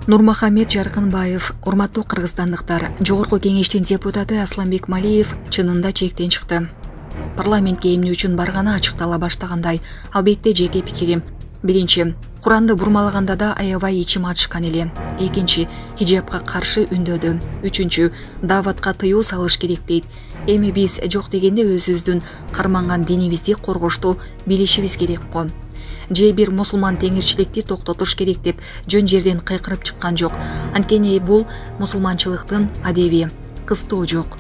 Нурмахамед Жаркынбаев, урматтуу кыргызстандыктар, Жогорку кеңештин депутаты Асланбек Малиев чынында чектен чыкты. Парламентке эмне үчүн барганы ачыктала баштагандай, албетте жеке пикирим. Биринчи, Куранды бурмалаганда да аябай ичим ачышкан эле. Экинчи, хижапка каршы үндөдү. Үчүнчү, даватка тыюу салыш керек дейт. Эми биз жок дегенде өзүбүздүн карманган динибизди коргошту билишибиз керек го. Же бир мусулман теңирчиликти токтотуш керек деп жөн жерден кыйкырып чыккан жок. Анткени бул мусулманчылыктын адеби. Кыстоо жок.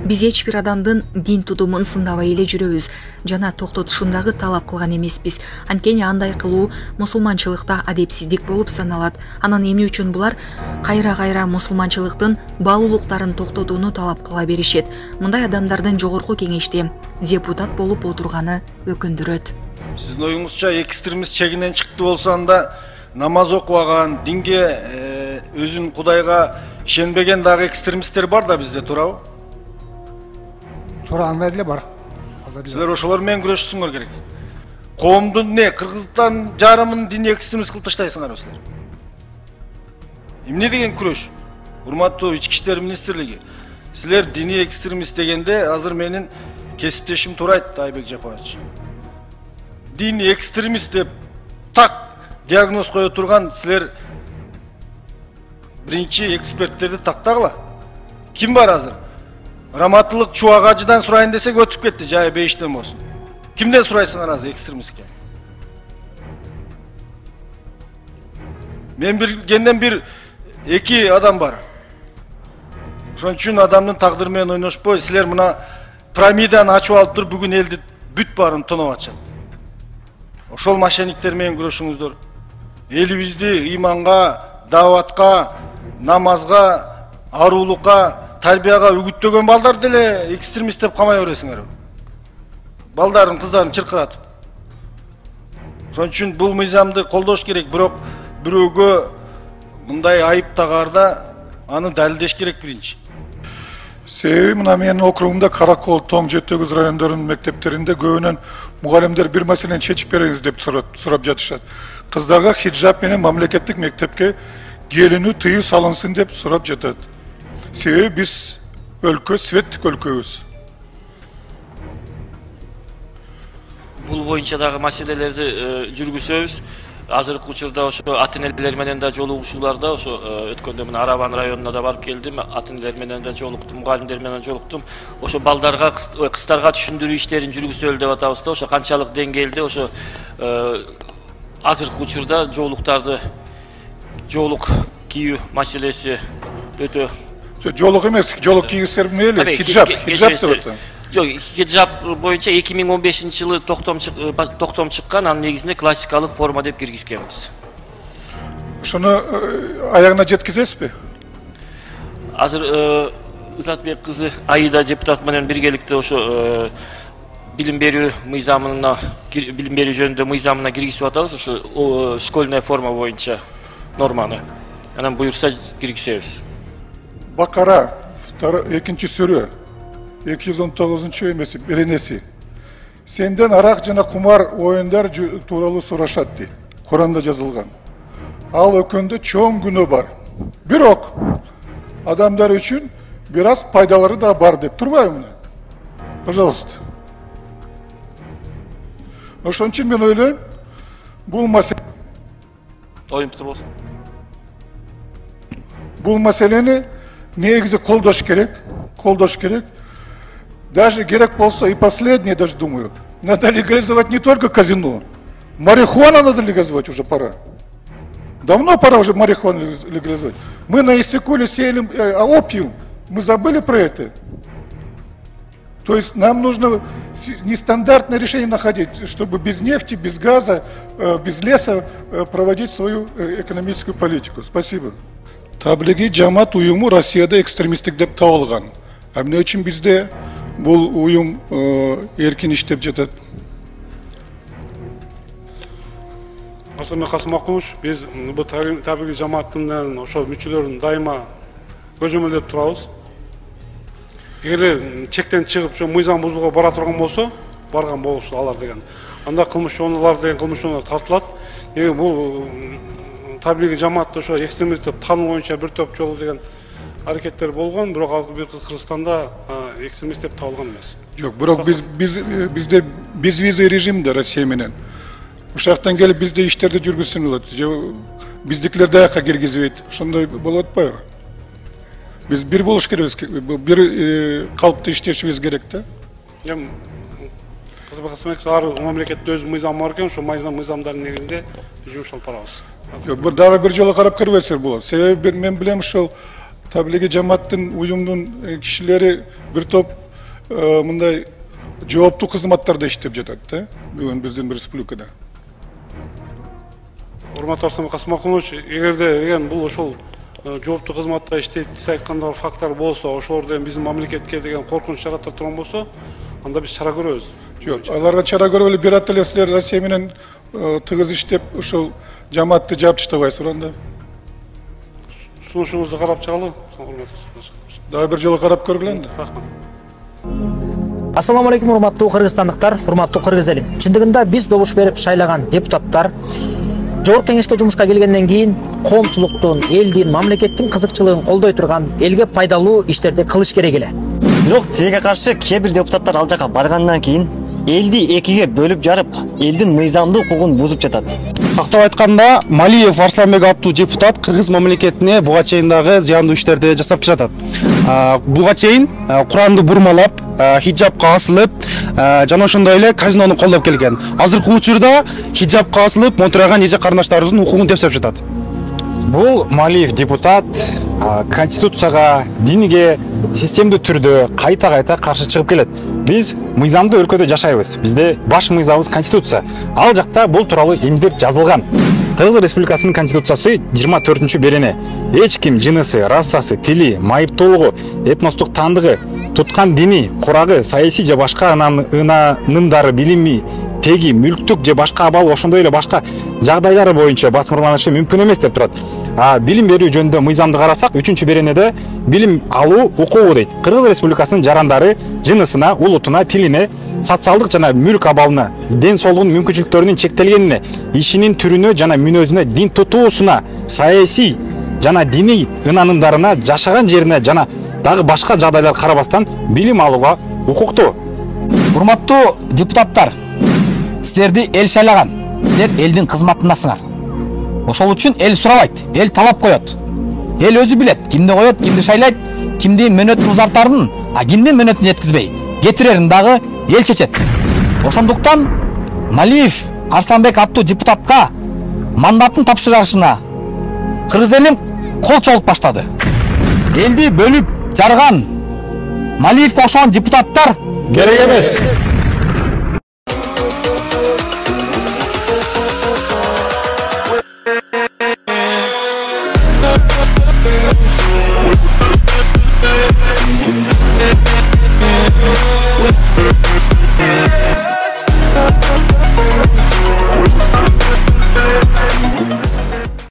Биз эч бир адамдын дин тутумун сындабай эле жүрөбүз жана токтотушундагы талап кылган эмеспиз. Анткени андай кылуу мусулманчылыкта адепсиздик болуп саналат. Анан эмне үчүн булар кайра мусулманчылыктын баалуулуктарын токтотууну талап кыла беришет. Мындай адамдардын жогорку кеңеште депутат болуп отурганы өкүндүрөт. Сиздин оюңузча экстремист чегинен чыкты болсо анда намаз окубаган, динге өзүн Кудайга ишенбеген дагы экстремисттер бар да бизде, туурабы? Туура, андай деле бар. Силер ошолор менен күрөшүшүңөр керек. Коомдун Кыргызстан жарымын диний экстремист кылып таштайсыңарбы силер? Эмне деген күрөш? Урматтуу Ички иштер министрлиги, силер диний экстремист дегенде азыр менин кесиптешим туура айтты Айбек Жапарович. Дини экстремист деп так диагноз кое турган силер биринчи эксперттерди тактагыла. Ким бар азыр? Раматылык Чубак ажыдан сурайын десек өтүп кетти, жайы бейиштен болсун. Кимден сурайсыңар азыр экстремист экен? Мен билгенден бир эки адам бар. Ошон үчүн адамдын тагдыры менен ойношпой, силер мына пирамиданы ачып алып туруп бүгүн элди бүт баарын тоноп атышат. Ошол мошенниктер менен күрөшүңүздөр. Элибизди иманга, даватка, намазга, аруулукка, тарбияга үгүттөгөн балдар деле экстремист деп камай бересиңер. Балдарын, кыздарын чыркыратып. Ошон үчүн бул мыйзамды колдош керек, бирок бирөөгө мындай айып тагаарда аны далилдеш керек биринчи. Себеби мына менин округумда Каракол, Тоң, Жетөгүз райондорунун мектептеринде көбүнөн мугалимдер бир маселени чечип бериңиз деп сурап жатышат. Кыздарга хиджаб менен мамлекеттик мектепке келинүү тыюу салынсын деп сурап жатат. Себеби биз өлкө светтик өлкөбүз. Бул боюнча дагы маселелерди жүргүзөбүз. Азыркы учурда ошо ата-энелер менен да жолугушууларда ошо өткөндө мына Арабан районуна да барып келдим. Ата-энелер менен да жолуктум, мугалимдер менен жолуктум. Ошо балдарга, кыздарга түшүндүрүү иштерин жүргүзөлү деп атабыз да, ошо канчалык деңгээлде ошо азыркы учурда жоолук кийүү маселеси өтө. Жоолук эмес, жоолук кийгизсер мейли, хиджаб деп атат. Жок, хиджаб боюнча 2015-жылы токтом чыккан, анын негизинде классикалык форма деп киргизкенбиз. Ошону аягына жеткизесизби? Азыр Ызатбек кызы Аида депутат менен биргеликте ошо билим берүү жөнүндө мыйзамына киргизип атабыз, ошо школьная форма боюнча норманы. Анан буюрса киргизебиз. Бакара, 2-чи сүрө, 219 эмеси, беренеси. Сенден арак жана кумар оюндар тууралуу сурашат ди. Куранда жазылган. Ал өкөндө чоң күнөө бар. Бирок адамдар үчүн бир аз пайдалары да бар деп турбайбы? Пожалуйста. Ошон үчүн мен ойлойм, бул маселе бул маселени негизи колдош керек. Даже керек болса и последнее, даже думаю, надо легализовать не только казино, марихуану надо легализовать уже пора. Давно пора уже марихуану легализовать. Мы на Иссыкуле сеяли опиум, мы забыли про это. То есть нам нужно нестандартное решение находить, чтобы без нефти, без газа, без леса проводить свою экономическую политику. Спасибо. Таблиги жамаат уюму Россияда экстремисттик деп табылган. Эмне үчүн бизде бул уюм эркин иштеп жатат? Асылбек Касымакулович, биз бул таблиги жамааттын ошол мүчөлөрүн дайыма көзөмөлдөп турабыз. Эгер чектен чыгып, ошо мыйзам бузууга бара турган болсо, барган болушу алар деген. Анда кылмыш чоңдулар деген кылмыш чоңдулар тартылат. Бул табиғи жамаатты ошо экстремист деп таануу боюнча бир топ жолу деген аракеттер болгон, бирок ал Кыргызстанда экстремист деп табылган эмес. Жок, бирок бизде безвизный режимде Россия менен. Ушактан келип бизде иштерди жүргүзсүн болот. Же биздикилер даяка киргизбейт. Ошондой болуп атпайбы? Биз бир болуш керекпиз, бир калыпта иштешибиз керек да. Эми ар мамлекетте өз мыйзамы бар экен, ошо мыйзамдардын негизинде жумуш алып барабыз. Жок, дагы бир жолу карап көрбөсөөр болот. Себеби мен билем ошол табилиги жамааттын уюмдун кишилери бир топ мындай жооптуу кызматтарда иштеп жатат да. Бүгүн биздин республикада. Урматтуу Арсланбек Касымакулович, эгерде бул ошол жооптуу кызматта иштейт, сиз айткандай факттар болсо, ошолордо биздин мамлекетке деген коркунуч жарата турган болсо, анда биз чара көрөбүз. Жок, аларга чара көрүп эле бир аталесилер Россия менен тыгыз иштеп ошол жамаатты жаап таштабайсызбы анда? Сунушуңузду карап чыгалы. Дагы бир жолу карап көргүлө энди. Рахмат. Ассаламу алейкум, урматтуу кыргызстандыктар, урматтуу кыргыз эли. Чындыгында биз добуш берип шайлаган депутаттар Жогорку кеңешке жумушка келгенден кийин коомчулуктун, элдин, мамлекеттин кызыкчылыгын колдой турган, элге пайдалуу иштерди кылыш керек эле. Бирок тиге каршы кээ бир депутаттар ал жака баргандан кийин элди экиге бөлүп жарып, элдин мыйзамдуу укугун бузуп жатат. Тактап айтканда, Малиев Арсланбек аттуу депутат кыргыз мамлекетине буга чейин дагы зыяндуу иштерди жасап жатат. Буга чейин Куранды бурмалап, хиджабка асылып, жана ошондой эле казинону колдоп келген. Азыркы учурда хиджабка асылып, монтураган эже карындаштарыбыздын укугун тепсеп жатат. Бул Малиев депутат конституцияга, динге системдүү түрдө кайта каршы чыгып келет. Биз мыйзамдуу өлкөдө жашайбыз. Бизде баш мыйзамыбыз конституция. Ал жакта бул тууралуу эмдеп жазылган. Кыргыз Республикасынын конституциясы 24-берене. Эч ким жынысы, расасы, тили, майыптуулугу, этностук таандыгы, туткан дини, курагы, саясий же башка ынанымдары, билими, теги, мүлктүк же башка абал ошондой эле башка жагдайлары боюнча басмырланышы мүмкүн эмес деп турат. Билим берүү жөнүндө мыйзамды карасак, 3-беренеде билим алуу укугу дейт. Кыргыз Республикасынын жарандары жынысына, улутуна, тилине, социалдык жана мүлк абалына, ден соолугунун мүмкүнчүлүктөрүнүн чектелгенине, ишинин түрүнө жана мүнөзүнө, дин тутуусуна, саясий жана диний ынанымдарына, жашаган жерине жана дагы башка жагдайлар карабастан билим алууга укуктуу. Урматтуу депутаттар, силерди эл шайлаган, силер элдин кызматындасыңар. Ошол үчүн эл сурабайт, эл талап коет. Эл өзү билет, кимди коет, кимди шайлайт, кимди мөөнөтүн узартарын, кимдин мөөнөтүн жеткизбей, кетирерин дагы эл чечет. Ошондуктан Малиев Арсланбек аттуу депутатка мандатын тапшырышына кыргыз элим кол чогулуп баштады. Элди бөлүп жарган Малиевке окшогон депутаттар Керек эмес.